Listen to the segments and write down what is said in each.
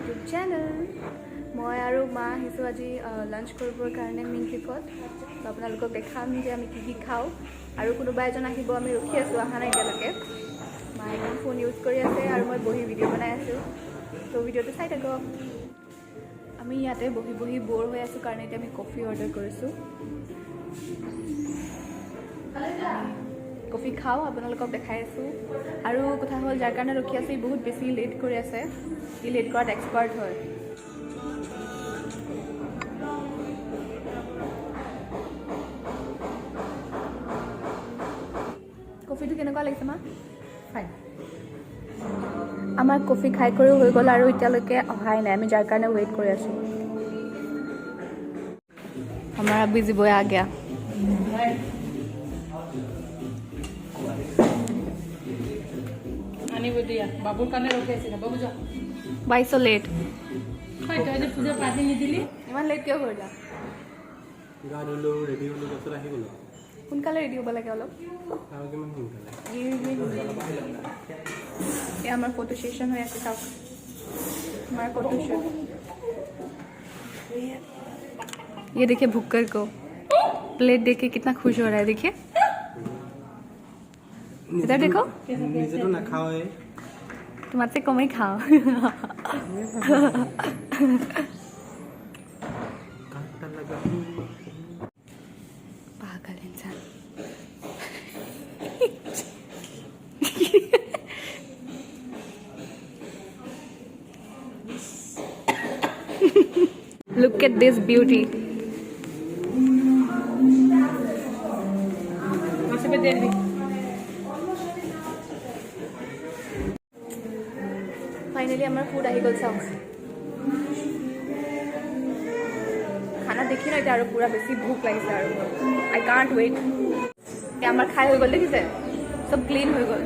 YouTube channel. মই আৰু মা আহিছোঁ আজি লাঞ্চ কৰিবৰ কাৰণে মেইন ট্ৰিপত। আপোনালোকক দেখাম যে আমি কি খাওঁ আৰু কোনোবা এজন আহিব, আমি ৰখি আছোঁ, অহা নাই এতিয়ালৈকে। মায়ে এখন ফোন ইউজ কৰি আছে আৰু মই বহি ভিডিঅ' বনাই আছোঁ। ত' ভিডিঅ'টো চাই থাকক। আমি ইয়াতে বহি বহি ব'ৰ হৈ আছোঁ কাৰণে এতিয়া আমি কফি অৰ্ডাৰ কৰিছোঁ। কফি খাওঁ, আপোনালোকক দেখাই আছোঁ। আৰু কথা হ'ল, যাৰ কাৰণে ৰখি আছোঁ ই বহুত বেছি লেট কৰি আছে। ই লেট কৰাত এক্সপাৰ্ট হয়। কফিটো কেনেকুৱা লাগিছে মা? ফাইন। আমাৰ কফি খাই কৰিও হৈ গ'ল আৰু এতিয়ালৈকে অহাই নাই, আমি যাৰ কাৰণে ৱেইট কৰি আছোঁ। আমাৰ अभी जीबोया आ गया। বাবুৰ কাৰণে ৰখি আছিলে। বাবু যা। Why so late? হয় তই যে পূজা পাতি নিদিলি ইমান লেট কিয় কৰিলা? গা ধুলো, ৰেডি হ'লো, তাৰপিছত আহি গ'লো। সোনকালে ৰেডি হ'ব লাগে অলপ। আৰু কিমান সোনকালে? ये हमारा फोटो सेशन हो ऐसे सब हमारा फोटो शूट। ये देखिए भुक्कर को प्लेट देख के कितना खुश हो रहा है, देखिए इधर देखो। নিজে তো নাখাও এ, तुमसे कम ही खाओ। কাটা লাগা पागल इंसान। Look at this beauty. মাছে পে দেন দি फाइनली हमारा फूड आही गल सब। खाना देखी ना और पूरा बेसी भूख लगे। I can't wait. ये हमारा खाए हो गल, देखिए सब क्लीन हो गल,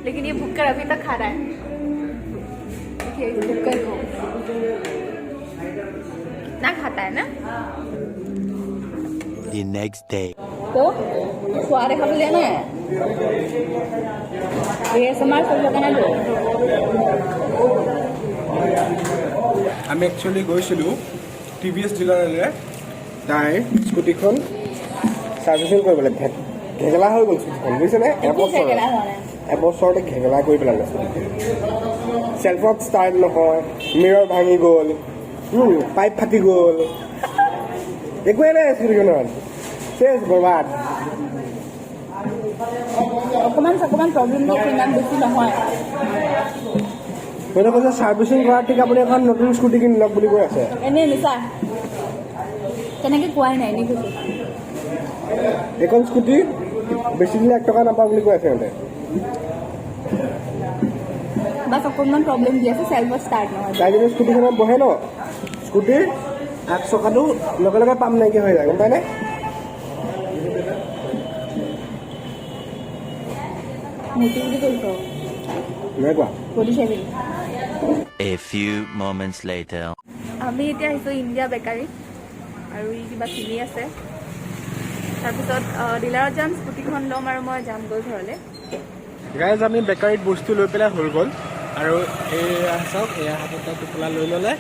लेकिन ये भूखकर अभी तक खा रहा है। देखिए भूखकर को कितना खाता है ना। The next day. तो सुआरे खा लेना है। ये समार सब लगाना दो। আমি একচুৱেলি গৈছিলোঁ টিভিএছ ডিলাৰলৈ। তাই স্কুটিখন ছাৰ্ভিচিং কৰিবলৈ ঘেগেলা হৈ গ'ল স্কুটিখন, বুজিছেনে? এবছৰতে ঘেগেলা কৰি পেলালে স্কুটিখন। চেল্ফত ষ্টাৰ্ট নহয়, মিৰৰ ভাঙি গ'ল, পাইপ ফাটি গ'ল, একোৱে নাই স্কুটিখনত। চেছ বৰবাদ। অকমান প্ৰব্লেম দেখি ইমান বেছি নহয়। কৈছে কৈছে ছাৰ্ভিচিং কৰাৰ ঠিক আপুনি এখন নতুন স্কুটি কিনি লওক বুলি কৈ আছে। এনেই নিছা তেনেকৈ কোৱাই নাই, এনেই কৈছোঁ। এইখন স্কুটি বেছি দিলে 1 টকা নাপাওঁ বুলি কৈ আছে সিহঁতে। বাছ অকণমান প্ৰব্লেম দি আছে, চেল্ফত ষ্টাৰ্ট নহয়। তাই যদি স্কুটিখনত বহে ন, স্কুটিৰ আগ চকাটো লগে লগে পাম নাইকিয়া হৈ যায়, গম পায়নে? মোটি বুলি কৈছোঁ, নাই কোৱা। Body shaving. A few moments later. আমি এতিয়া আহিছোঁ ইণ্ডিয়া বেকাৰী, আৰু ই কিবা কিনি আছে। তাৰপিছত ডিলাৰত যাম, স্কুটিখন ল'ম আৰু মই যাম গৈ ঘৰলৈ। গাইজ আমি বেকাৰীত বস্তু লৈ পেলাই হৈ গ'ল, আৰু এয়া চাওক, এয়া হাতত টোপোলা লৈ ল'লে।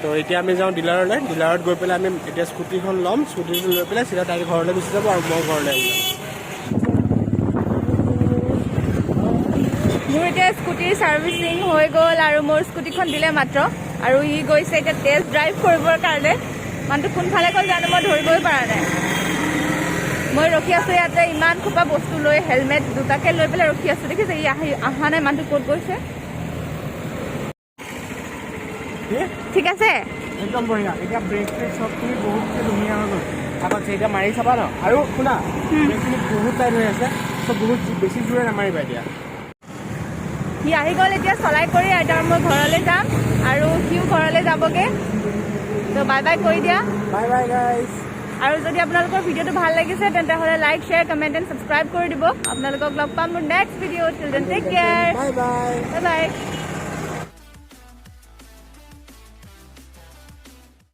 তো এতিয়া আমি যাওঁ ডিলাৰলৈ। ডিলাৰত গৈ পেলাই আমি এতিয়া স্কুটিখন ল'ম, স্কুটিখন লৈ পেলাই চিধা তাইৰ ঘৰলৈ গুচি যাব আৰু মই ঘৰলৈ আহি যাম। মোৰ এতিয়া স্কুটিৰ ছাৰ্ভিচিং হৈ গ'ল আৰু মোৰ স্কুটিখন দিলে মাত্ৰ, আৰু ই গৈছে এতিয়া টেষ্ট ড্ৰাইভ কৰিবৰ কাৰণে। মানুহটো কোনফালে গ'ল জানো, মই ধৰিবই পৰা নাই। মই ৰখি আছোঁ ইয়াতে ইমান খোপা বস্তু লৈ, হেলমেট দুটাকে লৈ পেলাই ৰখি আছোঁ। দেখিছে ই অহা নাই, মানুহটো ক'ত গৈছে। ঠিক আছে, একদম বঢ়িয়া। এতিয়া ব্ৰেক চেক চবখিনি বহুত ধুনীয়া হৈ গ'ল। আগত এতিয়া মাৰি চাবা ন, আৰু শুনা ব্ৰেকখিনি বহুত টাইট হৈ আছে, চব বহুত বেছি জোৰে নামাৰিবা এতিয়া। সি আহি গ'ল, এতিয়া চলাই কৰি এতিয়া মই ঘৰলৈ যাম আৰু সিও ঘৰলৈ যাবগৈ। তো বাই বাই কৰি দিয়া। Bye bye guys. আৰু যদি আপোনালোকৰ ভিডিঅ'টো ভাল লাগিছে তেন্তে হ'লে like, share, comment and subscribe কৰি দিব। আপোনালোকক লগ পাম মোৰ next video'. Till then take care. Bye bye. Bye বাই।